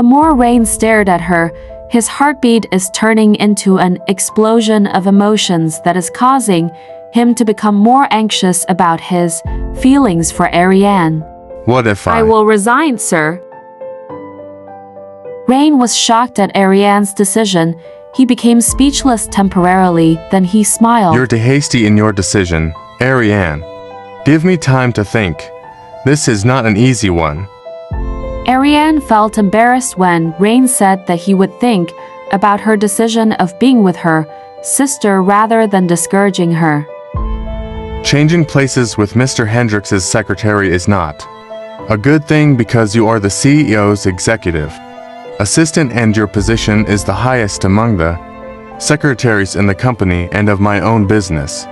The more Rain stared at her, his heartbeat is turning into an explosion of emotions that is causing him to become more anxious about his feelings for Ariane. What if I will resign, sir. Rain was shocked at Ariane's decision. He became speechless temporarily, then he smiled. You're too hasty in your decision, Ariane. Give me time to think. This is not an easy one. Ariane felt embarrassed when Rain said that he would think about her decision of being with her sister rather than discouraging her. Changing places with Mr. Hendrix's secretary is not a good thing because you are the CEO's executive assistant and your position is the highest among the secretaries in the company and of my own business.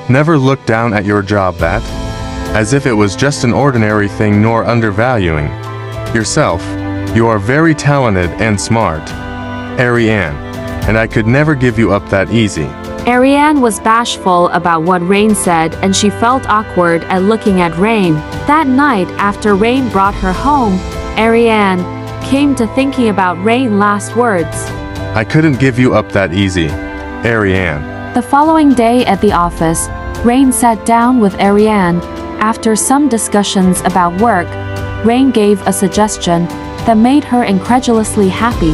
Never look down at your job as if it was just an ordinary thing nor undervaluing yourself. You are very talented and smart, Ariane, and I could never give you up that easy. Ariane was bashful about what Rain said and she felt awkward at looking at Rain. That night, after Rain brought her home, Ariane came to thinking about Rain's last words. I couldn't give you up that easy, Ariane. The following day at the office, Rain sat down with Ariane. After some discussions about work, Rain gave a suggestion that made her incredulously happy.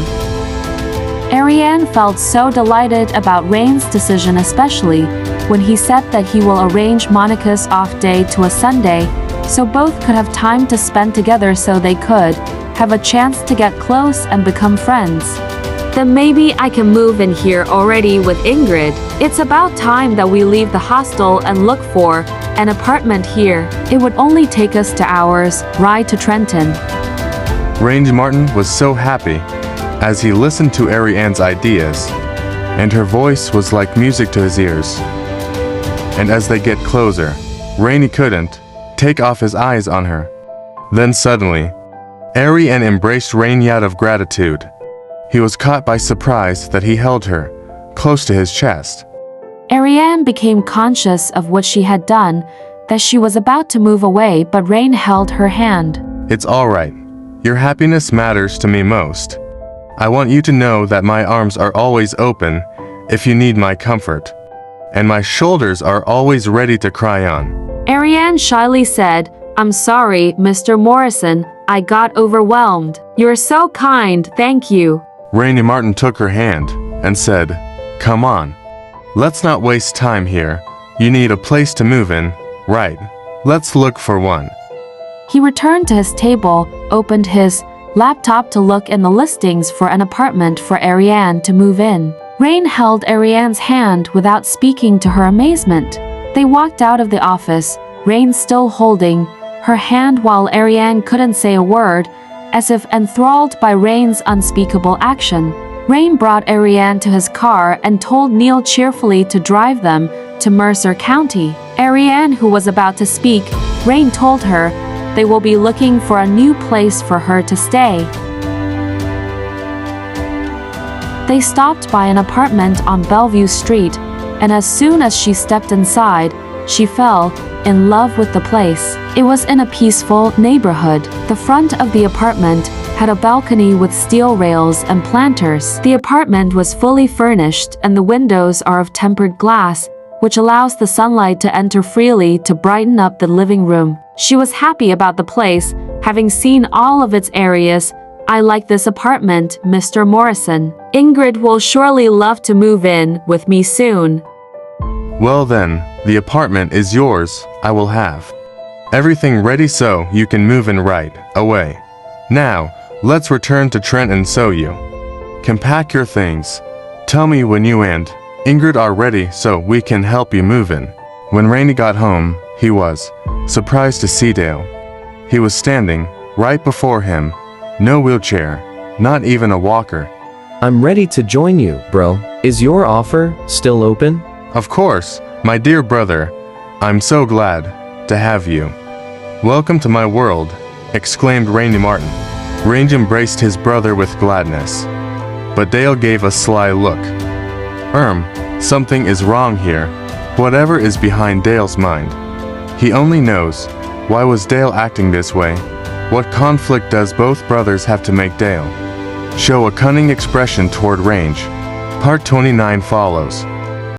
Ariane felt so delighted about Rain's decision, especially when he said that he will arrange Monica's off day to a Sunday, so both could have time to spend together so they could have a chance to get close and become friends. Then maybe I can move in here already with Ingrid. It's about time that we leave the hostel and look for an apartment here. It would only take us 2 hours ride to Trenton. Rain Martin was so happy as he listened to Ariane's ideas, and her voice was like music to his ears. And as they get closer, Rainy couldn't take off his eyes on her. Then suddenly, Ariane embraced Rainy out of gratitude. He was caught by surprise that he held her close to his chest. Ariane became conscious of what she had done, that she was about to move away, but Rain held her hand. It's all right. Your happiness matters to me most. I want you to know that my arms are always open if you need my comfort, and my shoulders are always ready to cry on. Ariane shyly said, I'm sorry, Mr. Morrison, I got overwhelmed. You're so kind, thank you. Rainy Martin took her hand and said, Come on. Let's not waste time here. You need a place to move in, right? Let's look for one. He returned to his table, opened his laptop to look in the listings for an apartment for Ariane to move in. Rain held Ariane's hand without speaking to her amazement. They walked out of the office, Rain still holding her hand while Ariane couldn't say a word, as if enthralled by Rain's unspeakable action. Rain brought Ariane to his car and told Neil cheerfully to drive them to Mercer County. Ariane, who was about to speak, Rain told her they will be looking for a new place for her to stay. They stopped by an apartment on Bellevue Street, and as soon as she stepped inside, she fell in love with the place. It was in a peaceful neighborhood. The front of the apartment had a balcony with steel rails and planters. The apartment was fully furnished and the windows are of tempered glass, which allows the sunlight to enter freely to brighten up the living room. She was happy about the place, having seen all of its areas. I like this apartment, Mr. Morrison. Ingrid will surely love to move in with me soon. Well then, the apartment is yours. I will have everything ready so you can move in right away. Now, let's return to Trenton so you can pack your things. Tell me when you and Ingrid are ready so we can help you move in. When Rainy got home, he was surprised to see Dale. He was standing right before him. No wheelchair, not even a walker. I'm ready to join you, bro. Is your offer still open? Of course, my dear brother. I'm so glad to have you. Welcome to my world, exclaimed Rainy Martin. Range embraced his brother with gladness. But Dale gave a sly look. Something is wrong here. Whatever is behind Dale's mind. He only knows. Why was Dale acting this way? What conflict does both brothers have to make Dale show a cunning expression toward Range? Part 29 follows.